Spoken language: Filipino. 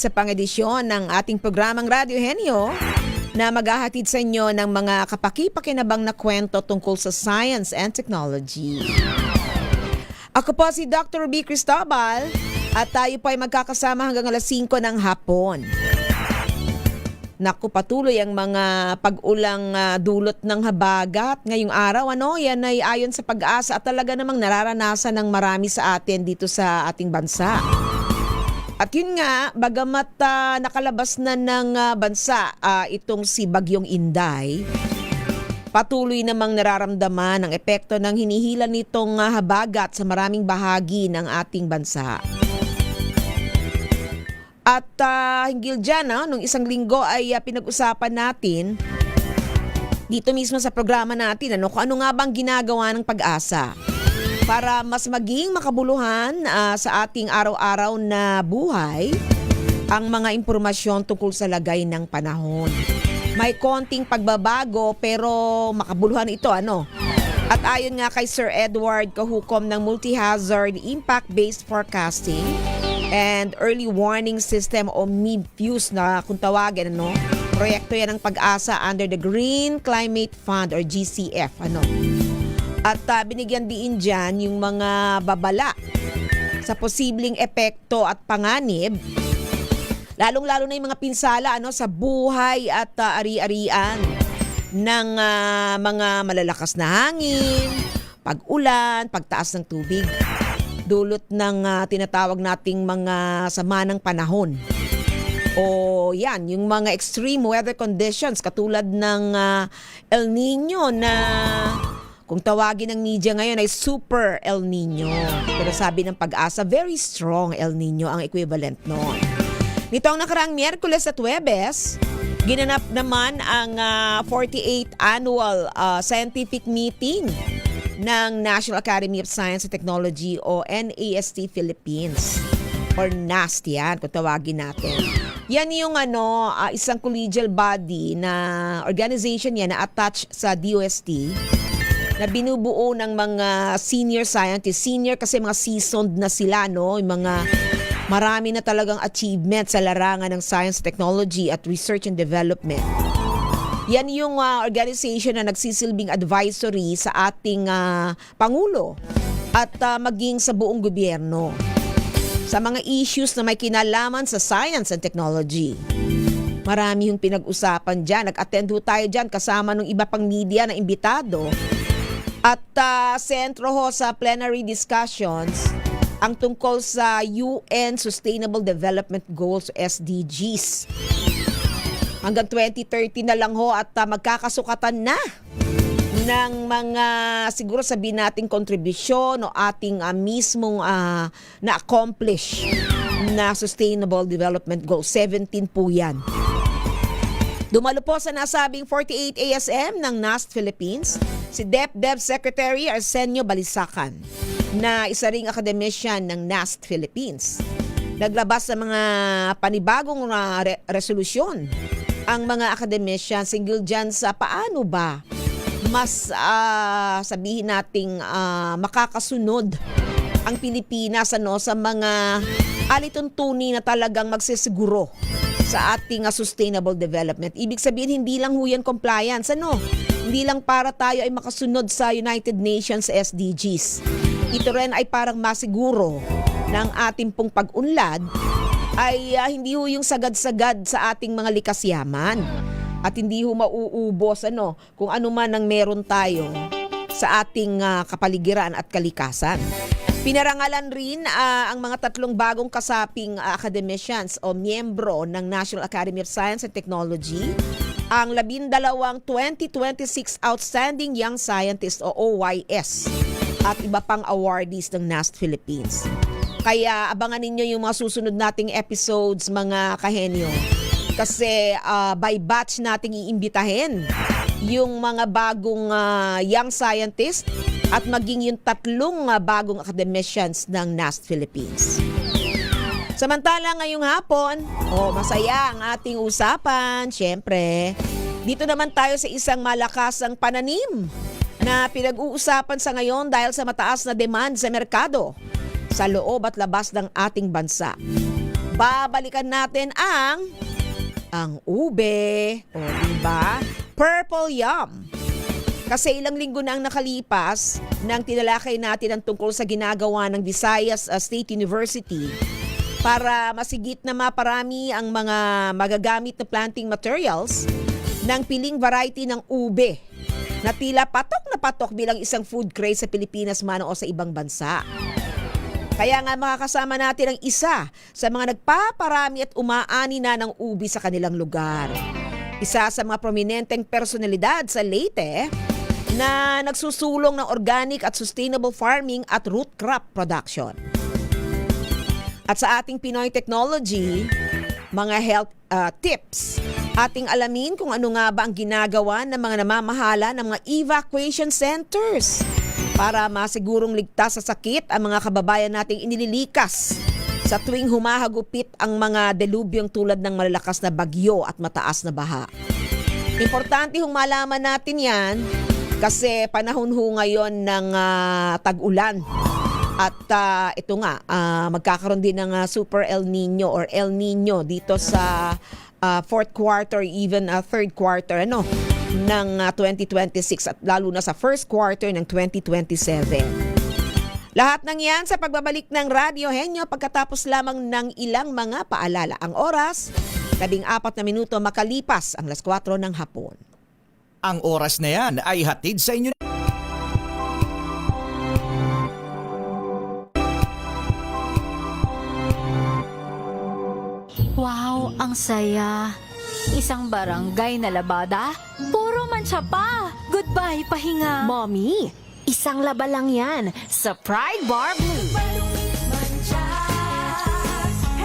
Sa pang-edisyon ng ating programang Radyo Henyo na maghahatid sa inyo ng mga kapaki-pakinabang na kwento tungkol sa science and technology. Ako po si Dr. B. Cristobal at tayo po ay magkakasama hanggang alas 5 ng hapon. Naku, patuloy ang mga pag-ulang dulot ng habagat ngayong araw. Yan ay ayon sa Pag-asa at talaga namang nararanasan ng marami sa atin dito sa ating bansa. At yun nga, bagamat nakalabas na ng bansa itong si Bagyong Inday, patuloy namang nararamdaman ang epekto ng hinihila nitong habagat sa maraming bahagi ng ating bansa. At hinggil dyan, nung isang linggo ay pinag-usapan natin dito mismo sa programa natin kung ano nga bang ginagawa ng Pag-asa para mas maging makabuluhan sa ating araw-araw na buhay ang mga impormasyon tungkol sa lagay ng panahon. May konting pagbabago pero makabuluhan ito At ayon nga kay Sir Edward Kahukom ng Multi-Hazard Impact-Based Forecasting and Early Warning System o MIBFUSE na kung tawagin proyekto yan ng Pag-asa under the Green Climate Fund or GCF At binigyan din dyan yung mga babala sa posibleng epekto at panganib, lalong-lalo na yung mga pinsala sa buhay at ari-arian ng mga malalakas na hangin, pag-ulan, pagtaas ng tubig, dulot ng tinatawag nating mga sama ng panahon. O yan, yung mga extreme weather conditions katulad ng El Nino na kung tawagin ng media ngayon ay Super El Nino. Pero sabi ng Pag-asa, very strong El Nino ang equivalent noon. Nitong nakaraang Miyerkules at Huwebes, ginanap naman ang 48th Annual Scientific Meeting ng National Academy of Science and Technology o NAST Philippines. Or NAST yan, kung tawagin natin. Yan yung isang collegial body na organization yan na attached sa DOST na binubuo ng mga senior scientists. Senior kasi mga seasoned na sila, yung mga marami na talagang achievement sa larangan ng science, technology at research and development. Yan yung organization na nagsisilbing advisory sa ating Pangulo at maging sa buong gobyerno sa mga issues na may kinalaman sa science and technology. Marami yung pinag-usapan dyan. Nag-attend tayo dyan kasama ng iba pang media na imbitado. At sentro sa plenary discussions ang tungkol sa UN Sustainable Development Goals SDGs. Hanggang 2030 na lang at magkakasukatan na ng mga siguro sabihin nating kontribusyon o ating mismong na-accomplish na Sustainable Development Goals. 17 po yan. Dumalo po sa nasabing 48 ASM ng NAST Philippines si DepDev Secretary Arsenio Balisacan na isa ring academician ng NAST Philippines. Naglabas ng mga panibagong resolusyon ang mga academicians single dyan sa paano ba mas sabihin nating makakasunod ang Pilipinas sa mga alituntunin na talagang magsisiguro sa ating sustainable development. Ibig sabihin, hindi lang yan compliance. Hindi lang para tayo ay makasunod sa United Nations SDGs. Ito rin ay parang masiguro ng ating pong pag-unlad ay hindi yung sagad-sagad sa ating mga likas yaman. At hindi mauubos kung ano man ang meron tayo sa ating kapaligiran at kalikasan. Pinarangalan rin ang mga 3 bagong kasaping academicians o miyembro ng National Academy of Science and Technology, ang 12 2026 Outstanding Young Scientist o OYS at iba pang awardees ng NAST Philippines. Kaya abangan ninyo yung mga susunod nating episodes mga kahenyo. Kasi by batch nating iimbitahin yung mga bagong young scientist at maging yung 3 bagong academicians ng NAST Philippines. Samantala ngayong hapon, masaya ang ating usapan. Siyempre, dito naman tayo sa isang malakasang pananim na pinag-uusapan sa ngayon dahil sa mataas na demand sa merkado sa loob at labas ng ating bansa. babalikan natin ang ube. O, diba? Purple yam. Kasi ilang linggo na ang nakalipas nang tinalakay natin ang tungkol sa ginagawa ng Visayas State University para masigit na maparami ang mga magagamit na planting materials ng piling variety ng ube na tila patok na patok bilang isang food craze sa Pilipinas man o sa ibang bansa. Kaya nga makakasama natin ang isa sa mga nagpaparami at umaani na ng ubi sa kanilang lugar. Isa sa mga prominenteng personalidad sa Leyte na nagsusulong ng organic at sustainable farming at root crop production. At sa ating Pinoy Technology, mga health tips, ating alamin kung ano nga ba ang ginagawa ng mga namamahala ng mga evacuation centers para masigurong ligtas sa sakit ang mga kababayan nating inililikas sa tuwing humahagupit ang mga delubyong tulad ng malalakas na bagyo at mataas na baha. Importante hong malaman natin yan kasi panahon ho ngayon ng tag-ulan. At ito nga, magkakaroon din ng Super El Nino or El Nino dito sa fourth quarter, even third quarter ng 2026 at lalo na sa first quarter ng 2027. Lahat ng yan sa pagbabalik ng Radyo Henyo pagkatapos lamang ng ilang mga paalala. Ang oras, 14 na minuto makalipas ang 4:00 ng hapon. Ang oras na yan ay hatid sa inyo. Wow, ang saya. Isang barangay na labada, puro mancha pa. Goodbye, pahinga. Mommy, isang laba lang yan sa Pride Bar Blue.